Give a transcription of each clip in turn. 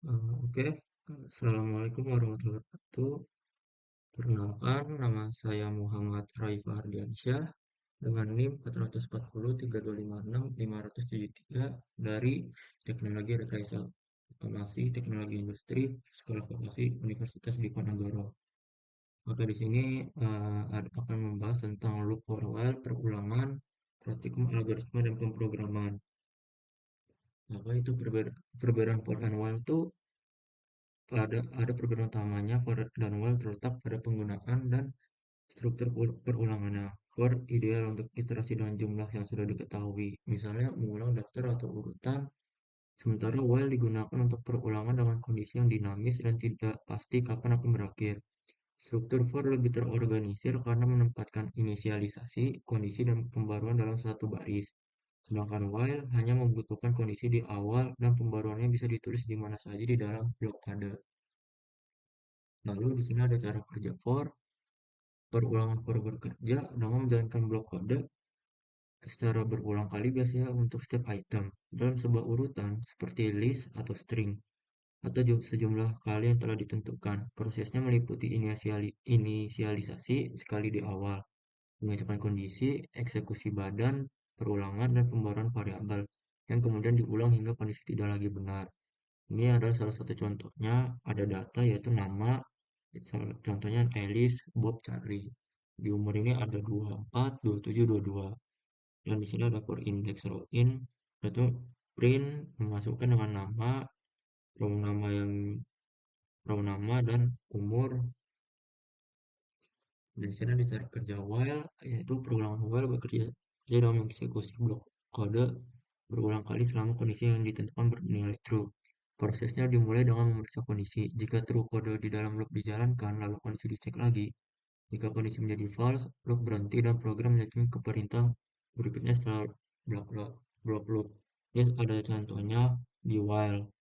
Oke. Assalamualaikum warahmatullahi wabarakatuh. Perkenalkan, nama saya Muhammad Raifah Ardiansyah dengan NIM 4403256 573 dari Teknologi Rekayasa Otomasi Teknologi Industri Sekolah Vokasi Universitas Diponegoro. Maka di sini akan membahas tentang loop for while, perulangan, praktikum algoritma dan pemrograman. Apa itu perbedaan for and while itu ada perbedaan utamanya. For dan while terletak pada penggunaan dan struktur perulangannya. For ideal untuk iterasi dengan jumlah yang sudah diketahui, misalnya mengulang daftar atau urutan, sementara while digunakan untuk perulangan dengan kondisi yang dinamis dan tidak pasti kapan akan berakhir. Struktur for lebih terorganisir karena menempatkan inisialisasi, kondisi, dan pembaruan dalam satu baris. Sedangkan while hanya membutuhkan kondisi di awal dan pembaruannya bisa ditulis di mana saja di dalam blok kode. Lalu di sini ada cara kerja for. Perulangan for bekerja dengan menjalankan blok kode secara berulang kali biasanya untuk setiap item dalam sebuah urutan seperti list atau string atau sejumlah kali yang telah ditentukan. Prosesnya meliputi inisialisasi sekali di awal, pengecekan kondisi, eksekusi badan, perulangan, dan pembaruan variabel yang kemudian diulang hingga kondisi tidak lagi benar. Ini adalah salah satu contohnya, ada data yaitu nama, contohnya Alice, Bob, Charlie. Di umur ini ada 24, 27, 22. Dan di sini ada for index row in, yaitu print memasukkan dengan nama, row nama dan umur. Dan di sini ada cara kerja while, yaitu perulangan while bekerja dalam eksekusi blok kode berulang kali selama kondisi yang ditentukan bernilai true. Prosesnya dimulai dengan memeriksa kondisi. Jika true, kode di dalam loop dijalankan, lalu kondisi dicek lagi. Jika kondisi menjadi false, loop berhenti dan program melanjutkan ke perintah berikutnya setelah blok loop. Ini ada contohnya di while.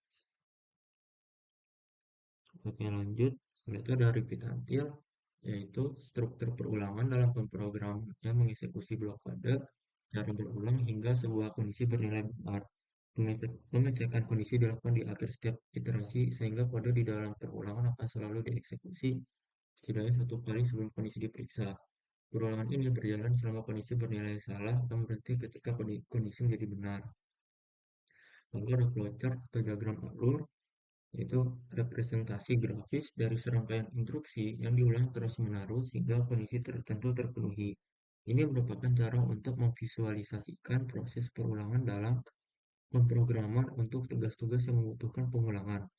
Oke, lanjut. Setelah itu ada repeat until, yaitu struktur perulangan dalam pemrograman yang mengeksekusi blok kode secara berulang hingga sebuah kondisi bernilai benar. Pengecekan kondisi dilakukan di akhir setiap iterasi sehingga kode di dalam perulangan akan selalu dieksekusi setidaknya satu kali sebelum kondisi diperiksa. Perulangan ini berjalan selama kondisi bernilai salah dan berhenti ketika kondisi menjadi benar. Lalu ada flowchart atau diagram alur, yaitu representasi grafis dari serangkaian instruksi yang diulang terus-menerus hingga kondisi tertentu terpenuhi. Ini merupakan cara untuk memvisualisasikan proses perulangan dalam pemrograman untuk tugas-tugas yang membutuhkan pengulangan,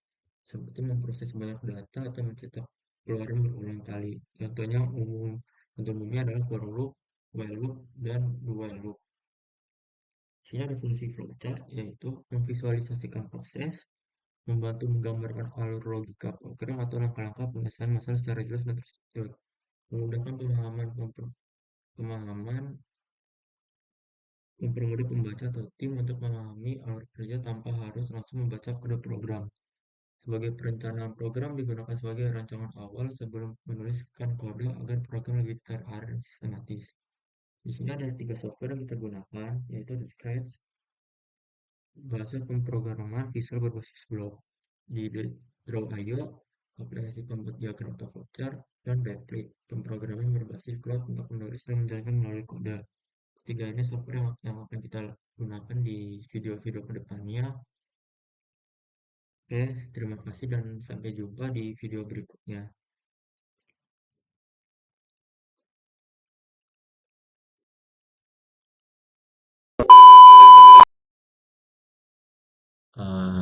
seperti memproses banyak data atau mencetak keluaran berulang kali. Contoh umumnya adalah for loop, while loop, dan do while loop. Di sini ada fungsi flowchart, yaitu memvisualisasikan proses, membantu menggambarkan alur logika program atau langkah-langkah penyelesaian masalah secara jelas dan terstruktur, memudahkan pemahaman, mempermudah pembaca atau tim untuk memahami alur kerja tanpa harus langsung membaca kode program. Sebagai perencanaan program digunakan sebagai rancangan awal sebelum menuliskan kode agar program lebih terarah dan sistematis. Di sini ada 3 software yang kita gunakan, yaitu ada Scratch, bahasa pemrograman visual berbasis blok. Di Draw.io, aplikasi pembuat diagram atau flowchart, dan Replit, pemrograman berbasis cloud untuk menulis dan menjalankan melalui kode. Ketiga ini software yang akan kita gunakan di video-video kedepannya. Oke, terima kasih dan sampai jumpa di video berikutnya.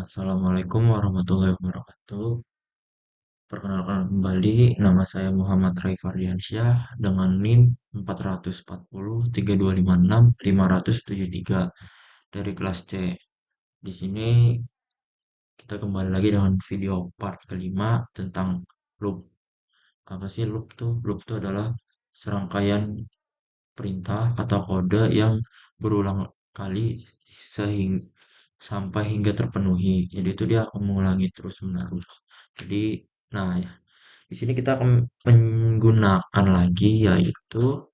Assalamualaikum warahmatullahi wabarakatuh. Perkenalkan kembali, nama saya Muhammad Raif Ardiansyah dengan NIM 4403256 573 dari kelas C. Di sini kita kembali lagi dengan video part kelima tentang loop. Apa sih loop tuh? Loop itu adalah serangkaian perintah atau kode yang berulang kali sehingga sampai hingga terpenuhi. Jadi itu dia akan mengulangi terus-menerus. Jadi, nah ya, di sini kita akan menggunakan lagi yaitu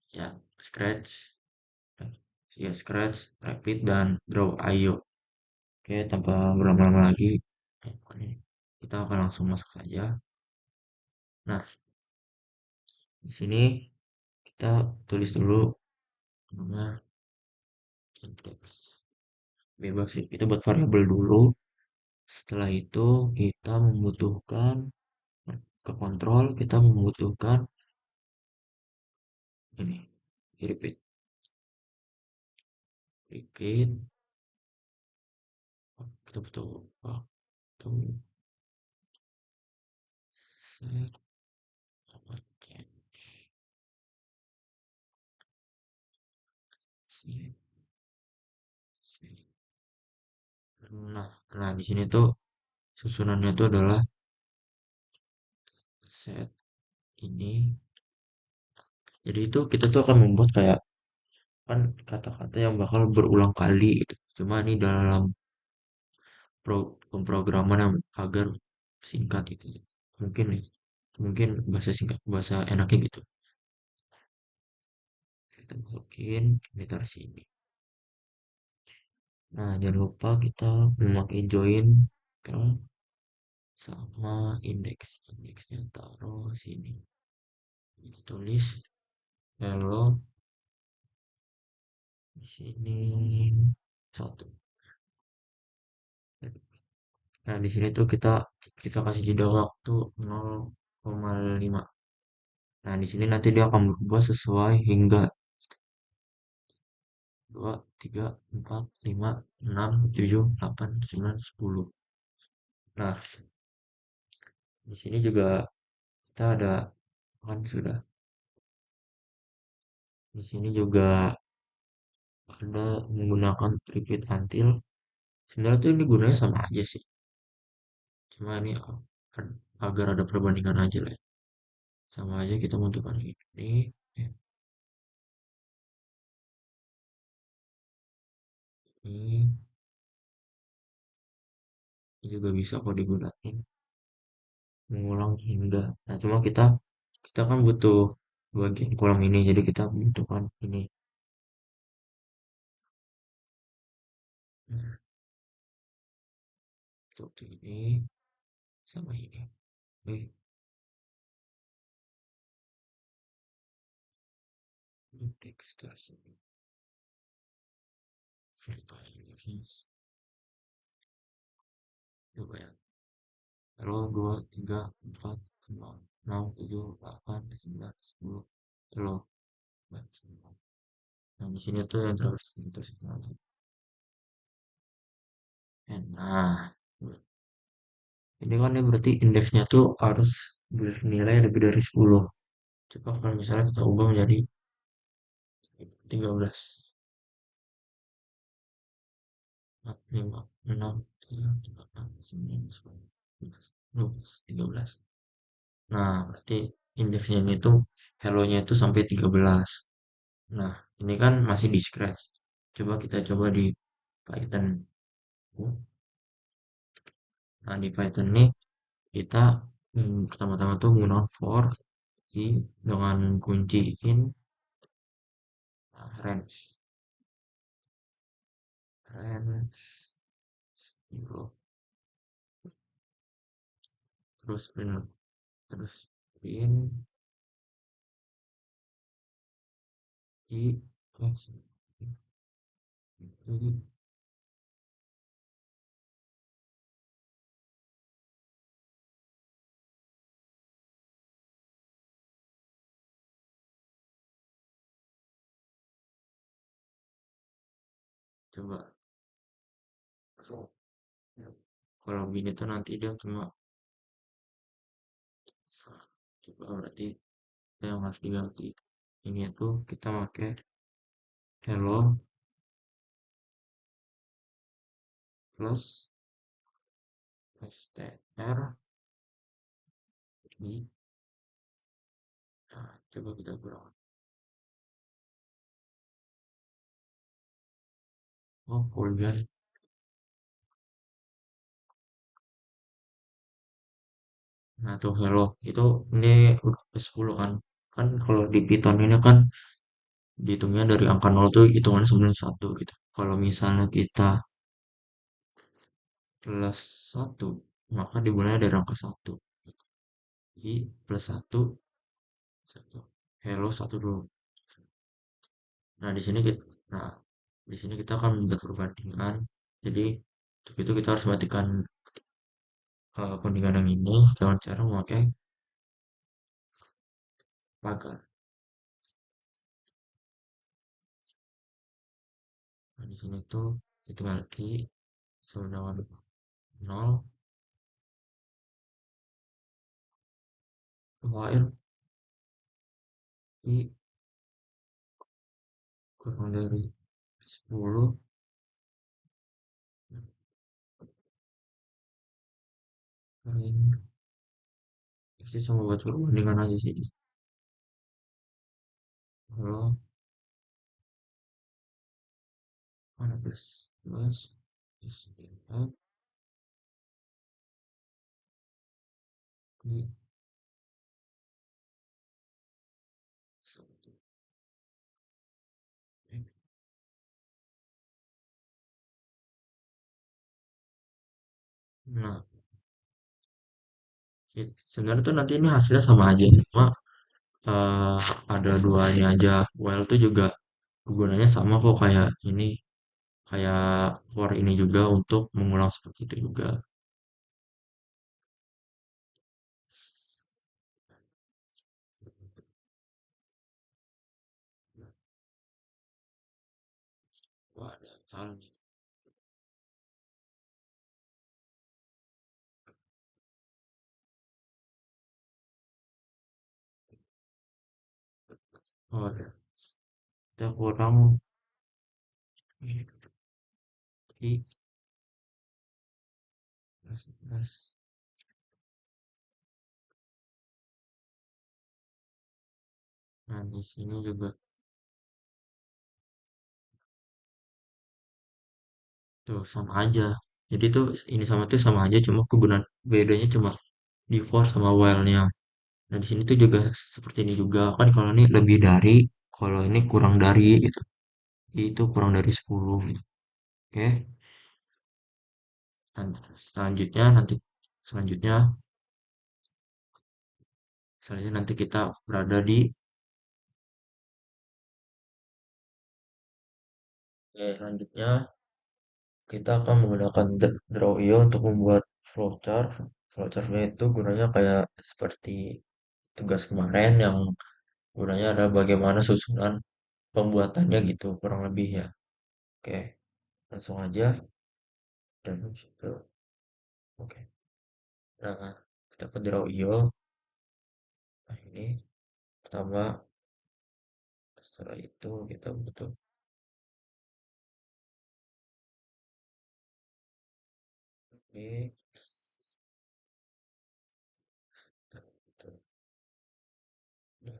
ya Scratch, Scratch, Rapid dan Draw.io. Oke, tanpa berlama-lama lagi, bukan ini. Kita akan langsung masuk saja. Nah, di sini kita tulis dulu nama indeks. Bebas sih, kita buat variabel dulu. Setelah itu kita membutuhkan ke kontrol, kita membutuhkan ini repeat, repeat. Kita butuh waktu set apa change. Nah, nah di sini tuh susunannya tuh adalah set ini. Jadi itu kita tuh akan membuat kayak kan kata-kata yang bakal berulang kali gitu. Cuma ini dalam pemrograman yang agar singkat gitu. Mungkin nih, mungkin bahasa singkat, bahasa enaknya gitu. Kita masukin, ini taruh sini. Nah, jangan lupa kita memakai join ke sama indeks. Indeksnya taruh sini. Tulis hello di sini satu. Nah, di sini tuh kita kita kasih jeda waktu 0,5. Nah, di sini nanti dia akan berubah sesuai hingga 2, 3, 4, 5, 6, 7, 8, 9, 10. Nah, di sini juga kita ada kan sudah. Di sini juga ada menggunakan repeat until. Sebenarnya tuh ini gunanya sama aja sih. Cuma ini agar ada perbandingan aja lah, ya. Sama aja kita membutuhkan eh, ini, ini juga bisa kok digunakan mengulang hingga. Nah, cuma kita kan butuh bagian kolom ini, jadi kita butuhkan ini. Nah, seperti ini sama ini. Oke, indeks tersebut. Coba ya. Lalu 2, 3, 4, 5, 6, 7, 8, 9, 10. Lalu, nah di sini tuh yang terus terus nah, ini kan ya berarti indeksnya tuh harus bernilai lebih dari 10. Coba kalau misalnya kita ubah menjadi 13. 4, 5, 6, 7, 8, 9, 10, 11, 12, 13. Nah, berarti indeksnya itu hello-nya itu sampai 13. Nah, ini kan masih di scratch. Coba kita coba di Python. Nah, di Python ini kita pertama-tama tuh menggunakan for i dengan kunci in range zero terus print terus print i coba kalau gini tuh nanti dia cuma coba berarti yang harus diganti ini tuh kita pakai hello plus str i. Nah, coba kita kurang. Oh, kemudian nah tuh hello itu ini udah ke 10 kan. Kan kalau di Python ini kan dihitungnya dari angka 0 tuh hitungannya sebelum 1 gitu. Kalau misalnya kita plus 1 maka dimulai dari angka satu. I plus satu, satu. Hello satu dulu. Nah, di sini kita, nah, di sini kita akan membuat perbandingan. Jadi, untuk itu kita harus matikan pendingan yang ini dengan cara memakai pagar. Nah, di sini tuh kita tinggal i sama dengan 0, while i kurang dari 10, ini itu cuma buat perbandingan aja sih. Kalau mana plus plus plus lihat i satu. Nah, sebenarnya tuh nanti ini hasilnya sama aja, cuma eh, ada dua ini aja. While tuh juga gunanya sama kok kayak ini, kayak for ini juga untuk mengulang seperti itu juga. Wah, ada yang salah nih. Oh, ada. Kita kurang i plus plus. Nah, di sini juga tuh sama aja. Jadi tuh ini sama tuh sama aja, cuma kegunaan bedanya cuma di for sama while-nya. Nah, di sini tuh juga seperti ini juga. Kan kalau ini lebih dari, kalau ini kurang dari gitu. Itu kurang dari 10 gitu. Oke. Dan selanjutnya nanti selanjutnya selanjutnya nanti kita berada di selanjutnya kita akan menggunakan Draw.io untuk membuat flowchart. Flowchartnya itu gunanya kayak seperti tugas kemarin yang gunanya adalah bagaimana susunan pembuatannya gitu kurang lebih ya. Oke, langsung aja dan situ. Oke. Nah, kita ke Draw.io. Nah, ini pertama setelah itu kita butuh ini dan butuh nah,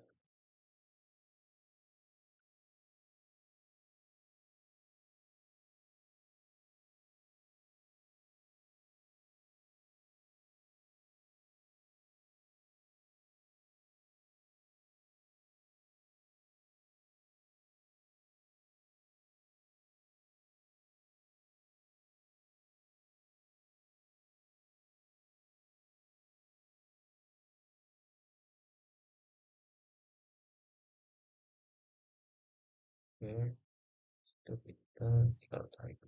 oke, itu kita tinggal tarik.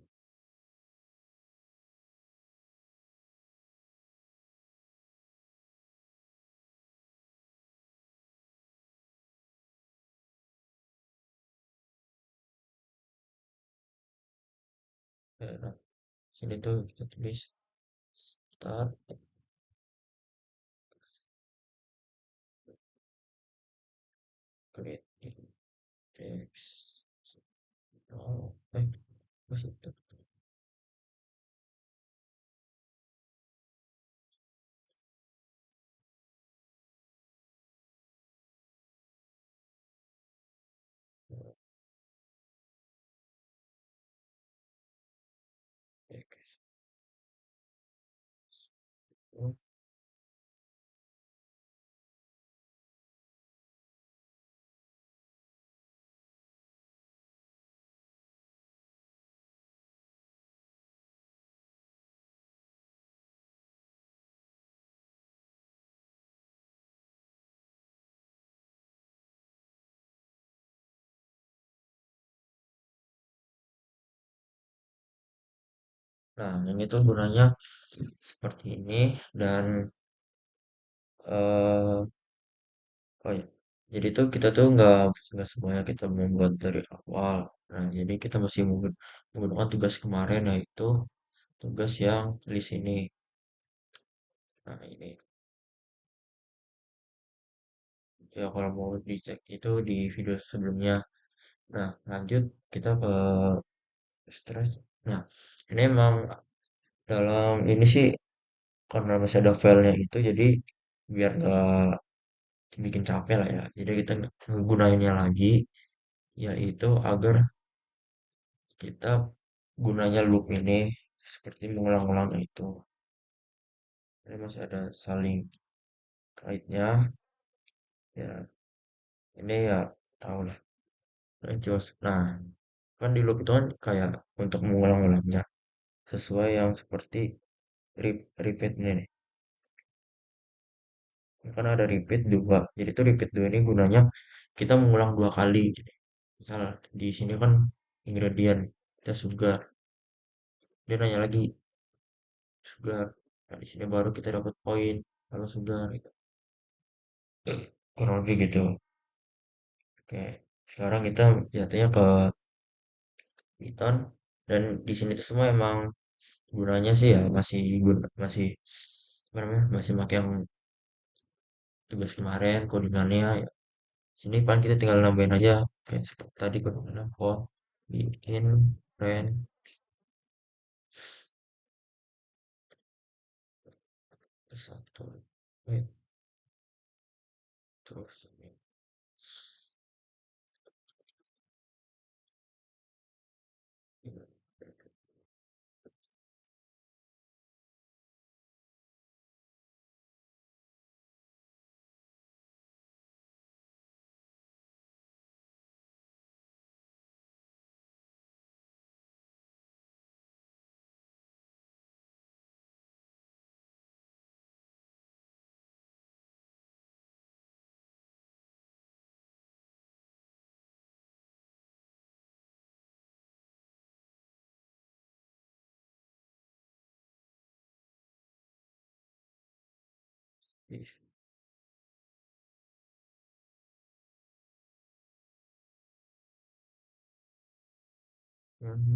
Oke, nah, sini tuh kita tulis start create index. Oh, masih itu. Oke, oke. Nah, ini tuh gunanya seperti ini dan eh oh ya, jadi tuh kita tuh nggak semuanya kita membuat dari awal. Nah, jadi kita mesti menggunakan tugas kemarin yaitu tugas yang list ini. Nah, ini ya kalau mau dicek itu di video sebelumnya. Nah, lanjut kita ke stress. Nah, ini emang dalam ini sih karena masih ada filenya itu jadi biar nggak bikin capek lah ya. Jadi kita ngegunainnya lagi yaitu agar kita gunanya loop ini seperti mengulang-ulang itu. Ini masih ada saling kaitnya ya. Ini ya tau lah. Nah, kan di loop itu kan kayak untuk mengulang-ulangnya sesuai yang seperti repeat ini nih. Kan ada repeat dua. Jadi tuh repeat dua ini gunanya kita mengulang dua kali. Jadi, misal di sini kan ingredient kita sugar. Dia nanya lagi sugar. Nah, di sini baru kita dapat poin kalau sugar gitu. Kurang lebih gitu. Oke, sekarang kita jatuhnya ke Python dan di sini tuh semua emang gunanya sih ya masih apa namanya masih pakai yang tugas kemarin codingannya ya. Sini paling kita tinggal nambahin aja kayak seperti tadi codingannya for bikin friend satu wait terus ini.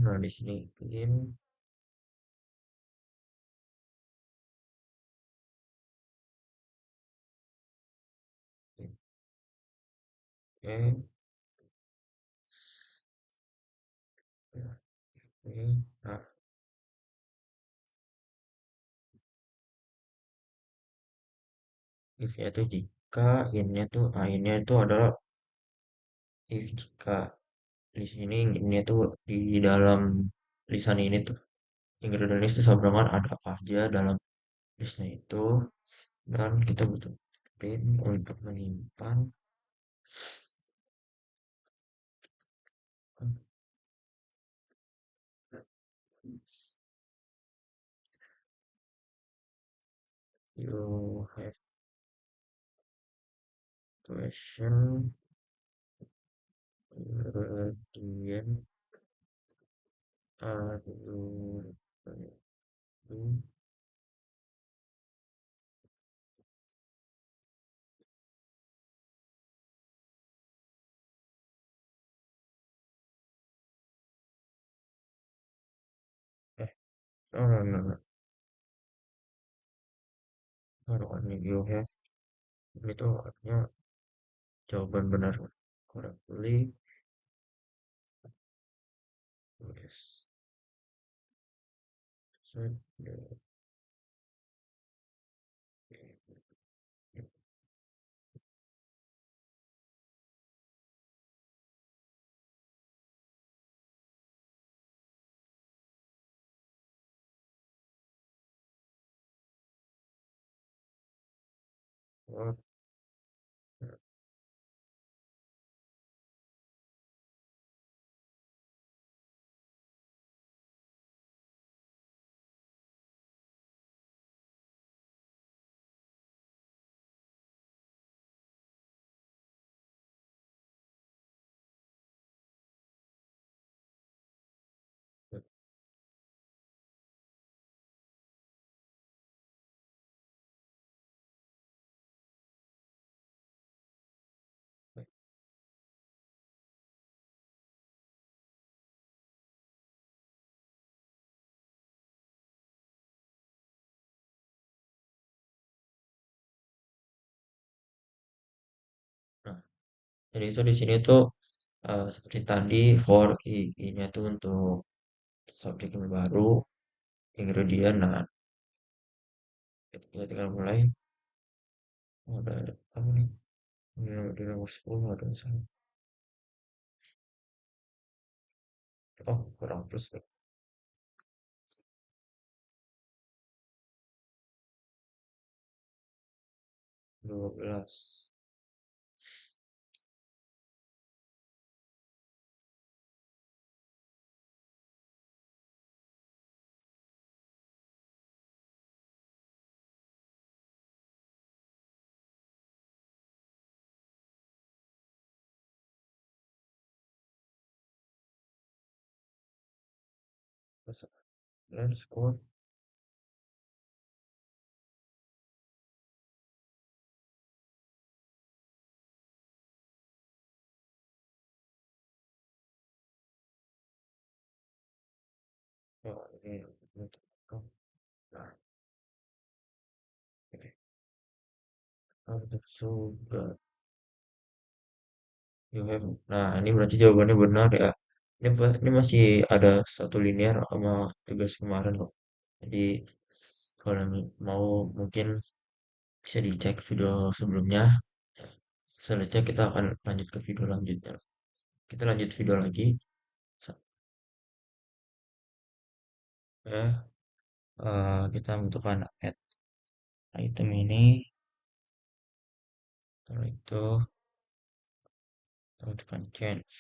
Nah di sini bikin oke nah, ini nah if nya itu jika innya tuh innya itu adalah if jika di sini ini tuh di dalam lisan ini tuh ingredient list itu sebenarnya ada apa aja dalam listnya itu dan kita butuh print untuk menyimpan you have question ingredient are you do eh no no only you have ini tuh artinya jawaban benar correctly yes so the what Jadi itu di sini tuh seperti tadi for I-nya tuh untuk subjek yang baru, ingredient. Nah, kita tinggal mulai. Oh, ada apa nih? Di nomor 10 ada misalnya. Oh, kurang plus nih. 12. Terus dan score. Oh, ini untuk. Nah, oke. Untuk sugar. You have. Nah, ini berarti jawabannya benar ya. Ini masih ada satu linear sama tugas kemarin kok. Jadi kalau mau mungkin bisa dicek video sebelumnya. Selanjutnya kita akan lanjut ke video lanjutnya. Kita lanjut video lagi. Ya, kita membutuhkan add item ini. Setelah itu kita butuhkan change.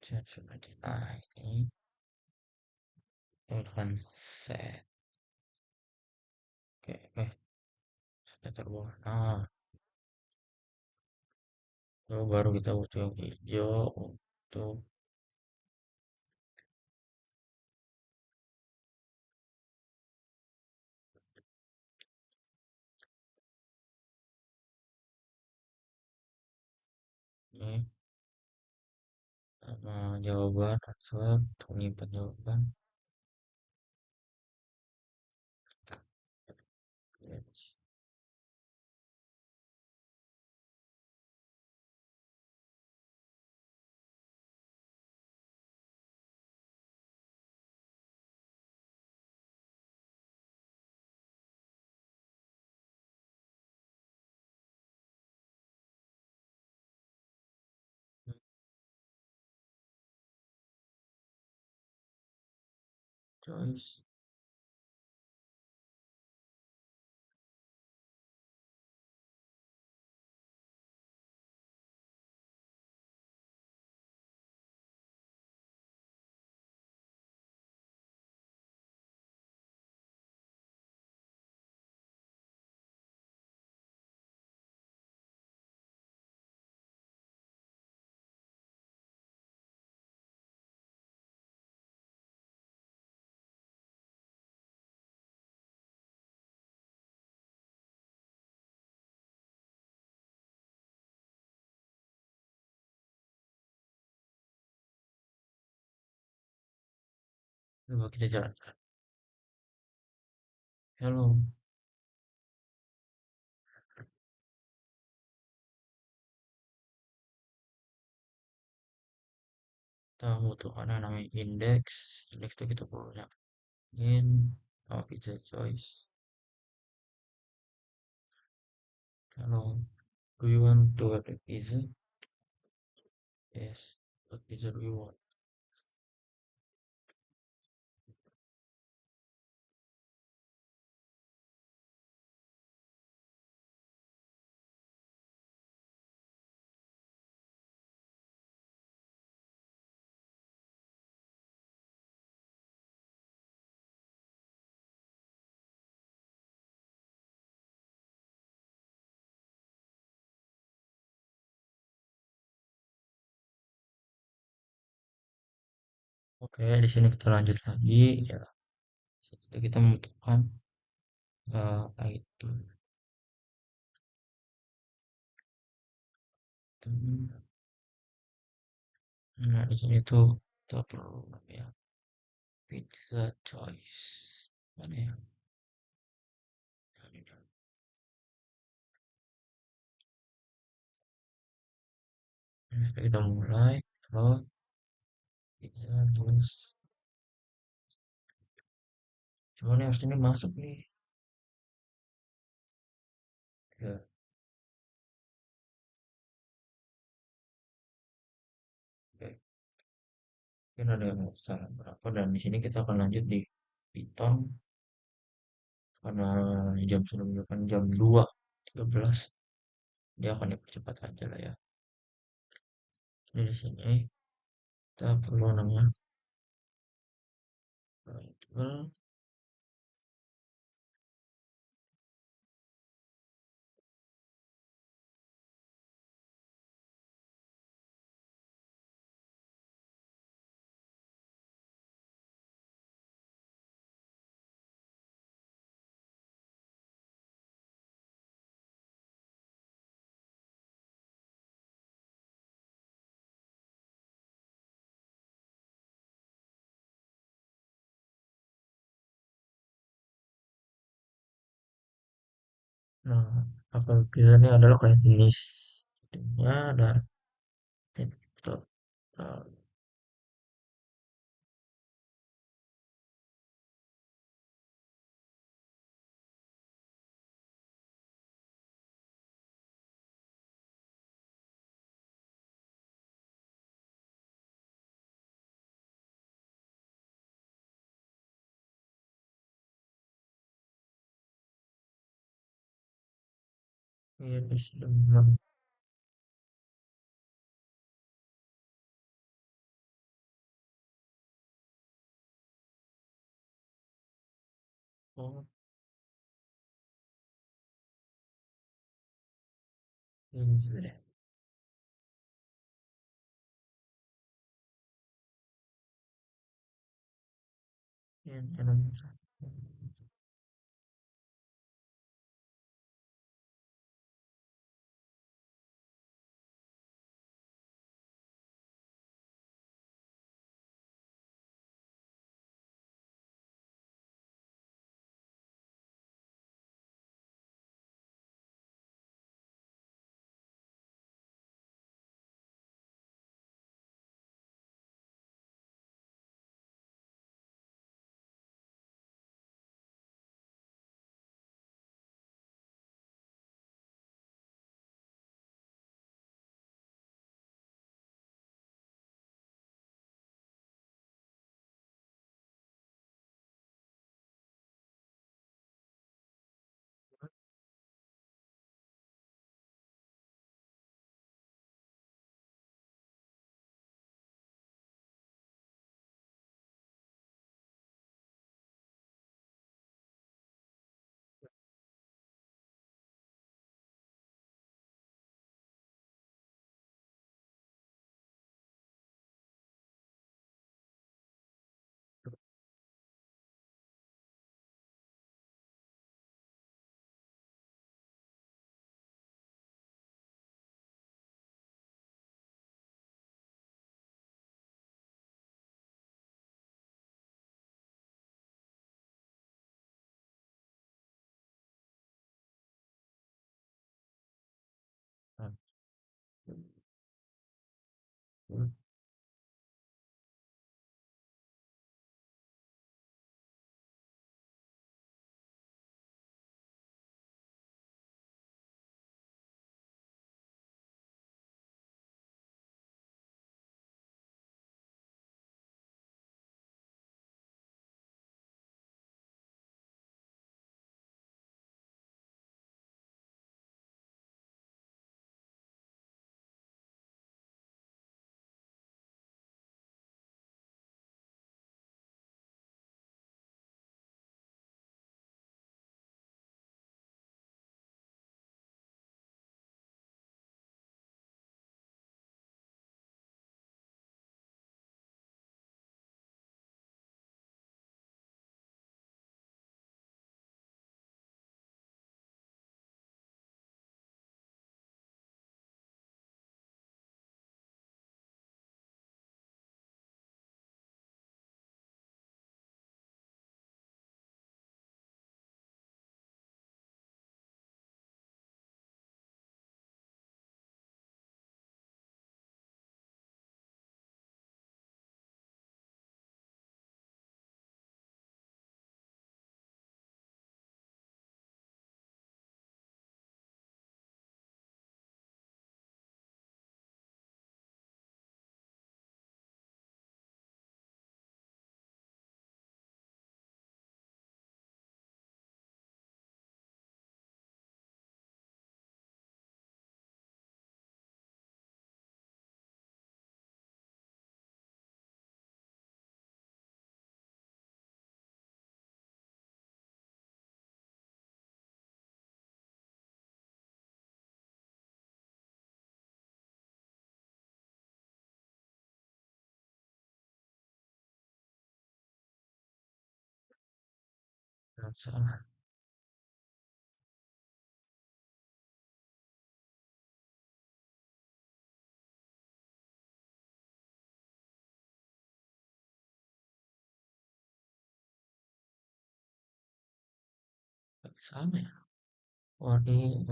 Change lagi. Nah, ini kita butuhkan set. Oke, set terbawah. Nah, lalu baru kita butuh yang hijau untuk ini sama jawaban answer untuk menyimpan jawaban. Yes. Choice. Coba kita jalankan. Hello, kita membutuhkan yang namanya index. Index itu kita perlu in sama pizza choice. Hello, do you want to have a pizza? Yes. What pizza do you want? Oke, di sini kita lanjut lagi. Ya, kita membutuhkan item. Nah, di sini tuh kita perlu ya pizza choice. Mana ya? Nah, ini Kita mulai. Halo, bisa terus. Cuman harus ini masuk nih. Ya, oke. Mungkin ada yang salah berapa dan di sini kita akan lanjut di Python karena jam sudah menunjukkan jam 2.13. Dia akan dipercepat aja lah ya. Ini di sini kita perlu namanya variable. Nah, apabila ini adalah kayak jenis nya dan total ya di sini memang oh, ini sudah ini nomor satu. Salah. Sama ya. Wah, ini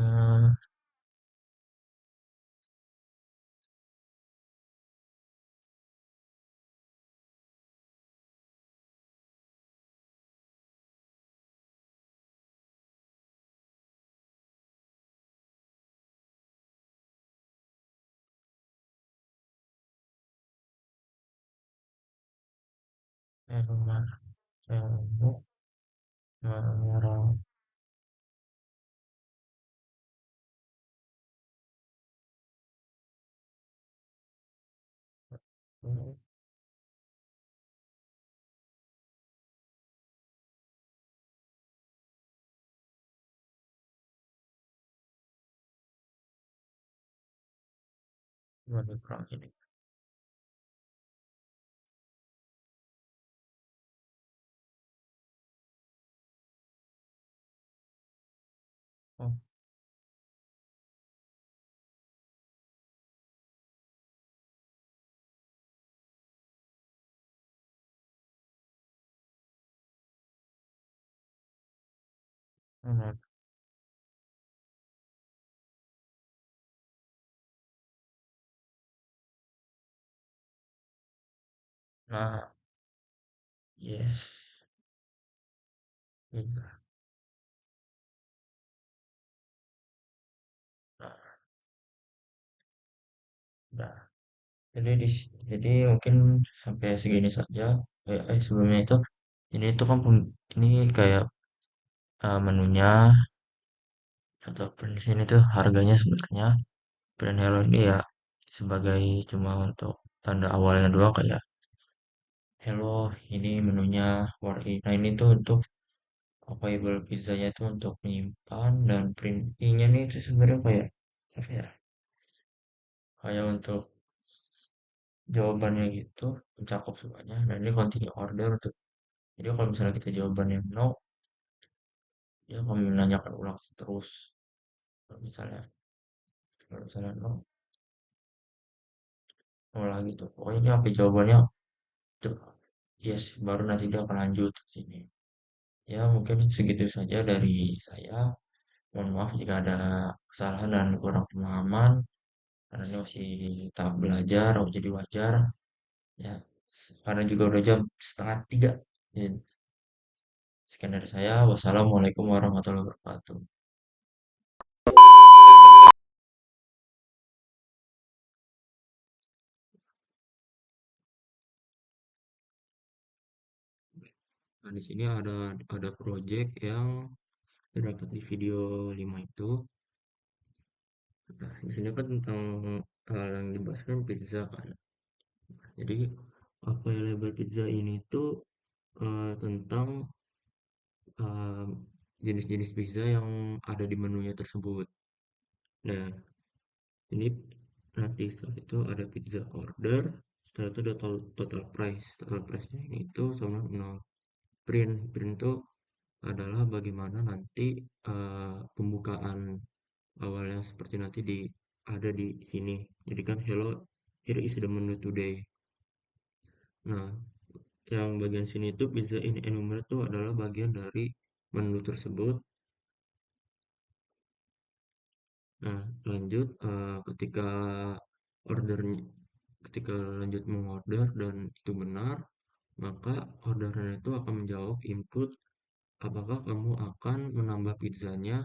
rumah cewek merah. Hmm, Waduh, kurang ini. Oh, benar. Nah, yes. Bisa. Nah, udah. Jadi mungkin sampai segini saja. Sebelumnya itu, ini itu kan ini kayak menunya atau print di sini tuh harganya sebenarnya print Hello ini ya sebagai cuma untuk tanda awalnya doang kayak Hello ini menunya warna. Nah ini tuh untuk available pizzanya tuh untuk menyimpan dan printingnya nih itu sebenarnya kayak apa ya? Kayak untuk jawabannya gitu mencakup semuanya. Dan ini continue order untuk jadi kalau misalnya kita jawabannya no, dia akan menanyakan ulang terus. Kalau misalnya no, no lagi tuh. Pokoknya ini apa jawabannya coba yes, baru nanti dia akan lanjut ke sini. Ya mungkin segitu saja dari saya. Mohon maaf jika ada kesalahan dan kurang pemahaman. Karena ini masih tahap belajar, oh, jadi wajar. Ya, karena juga udah jam setengah tiga. Jadi, sekian dari saya. Wassalamualaikum warahmatullahi wabarakatuh. Nah, di sini ada project yang terdapat di video 5 itu. Nah, di sini kan tentang hal yang dibahas kan pizza kan. Jadi apa yang label pizza ini tuh tentang eh, jenis-jenis pizza yang ada di menunya tersebut. Nah, ini nanti setelah itu ada pizza order, setelah itu ada total price. Total price-nya ini itu sama nol. Print itu adalah bagaimana nanti pembukaan awalnya seperti nanti ada di sini. Jadi kan hello, here is the menu today. Nah, yang bagian sini itu pizza in enumerate itu adalah bagian dari menu tersebut. Nah, lanjut ordernya ketika lanjut mengorder dan itu benar, maka orderan itu akan menjawab input apakah kamu akan menambah pizzanya,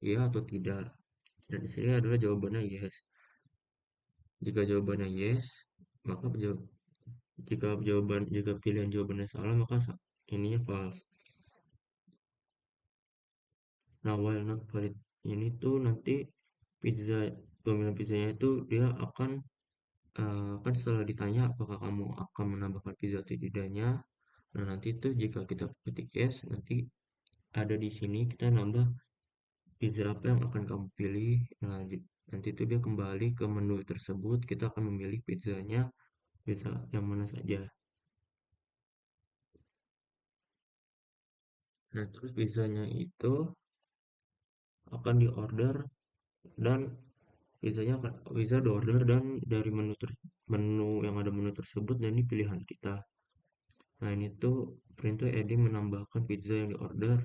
ya atau tidak. Dan di sini adalah jawabannya yes. Jika jawabannya yes, maka jika pilihan jawabannya salah, maka ininya false. Nah, while not valid ini tuh nanti pizza pemilihan pizzanya itu dia akan kan setelah ditanya apakah kamu akan menambahkan pizza atau tidaknya. Nah, nanti tuh jika kita ketik yes, nanti ada di sini kita nambah pizza apa yang akan kamu pilih. Nah, nanti tuh dia kembali ke menu tersebut, kita akan memilih pizzanya, pizza yang mana saja. Nah, terus pizzanya itu akan diorder dan pizza diorder dan dari menu yang ada menu tersebut dan ini pilihan kita. Nah, ini tuh perintah Edi menambahkan pizza yang diorder.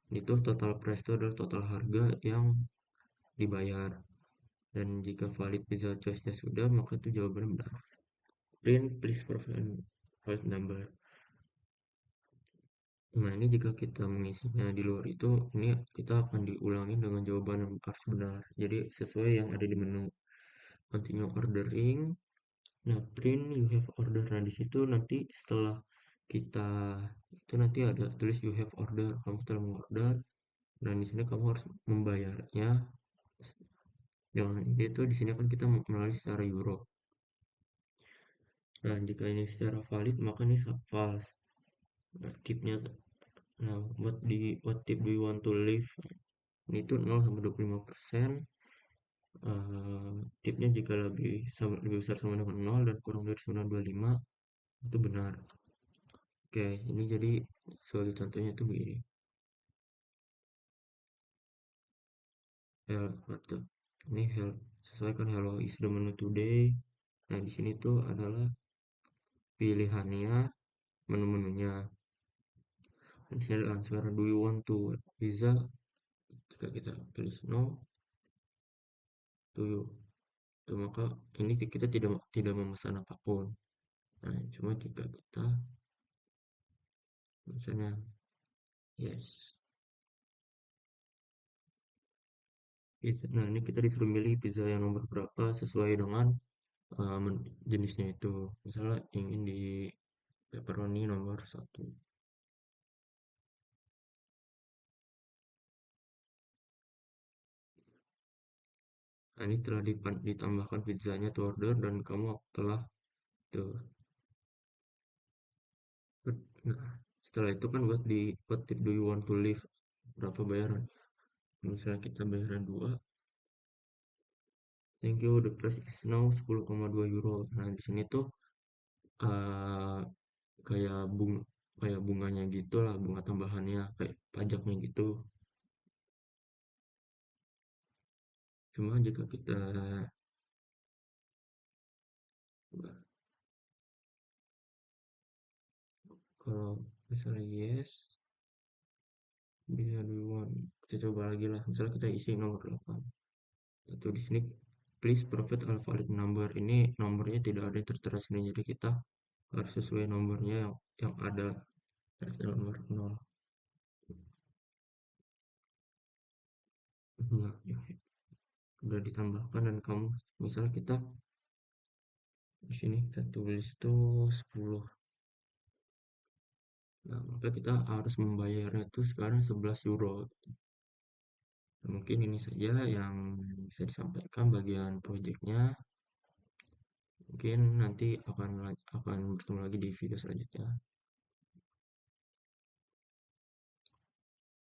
Itu total price itu adalah total harga yang dibayar. Dan jika valid pizza choice-nya sudah, maka itu jawabannya benar. Print please provide valid number. Nah, ini jika kita mengisinya di luar itu, ini kita akan diulangi dengan jawaban yang harus benar. Jadi sesuai yang ada di menu. Continue ordering. Nah, print you have order. Nah, di situ nanti setelah kita itu nanti ada tulis you have order. Kamu telah mengorder. Dan di sini kamu harus membayarnya. Jangan itu di sini kan kita melalui secara euro. Nah, jika ini secara valid maka ini false. Nah, tipnya nah, what tip do you want to leave? Ini tuh 0 sampai 25%. Tipnya jika lebih besar sama dengan 0 dan kurang dari 925 itu benar. Oke, ini jadi sebagai contohnya itu begini. Mantap. Ini sesuaikan hello is the menu today. Nah, di sini tuh adalah pilihannya, menu-menunya. Misalnya answer do you want to pizza? Jika kita tulis no, to you. Tuh, maka ini kita tidak tidak memesan apapun. Nah, cuma jika kita misalnya yes. Pizza. Nah, ini kita disuruh milih pizza yang nomor berapa sesuai dengan jenisnya itu. Misalnya ingin di pepperoni nomor satu. Nah, ini telah ditambahkan pizzanya to order dan kamu telah tuh. Nah, setelah itu kan what tip do you want to leave? Berapa bayaran? Misalnya kita bayaran 2, thank you, the price is now 10,2 euro. Nah, di sini tuh eh, kayak kayak bunganya gitu lah, bunga tambahannya kayak pajaknya gitu. Cuma jika kita kalau misalnya yes, bisa we want. Kita coba lagi lah. Misalnya kita isi nomor 8. Itu di sini please provide a valid number. Ini nomornya tidak ada yang tertera sini. Jadi kita harus sesuai nomornya yang ada. Nomor 0. Nah, ya, udah ditambahkan dan kamu misalnya kita di sini kita tulis tuh 10. Nah, maka kita harus membayarnya itu sekarang 11 euro. Mungkin ini saja yang bisa disampaikan bagian proyeknya. Mungkin nanti akan bertemu lagi di video selanjutnya.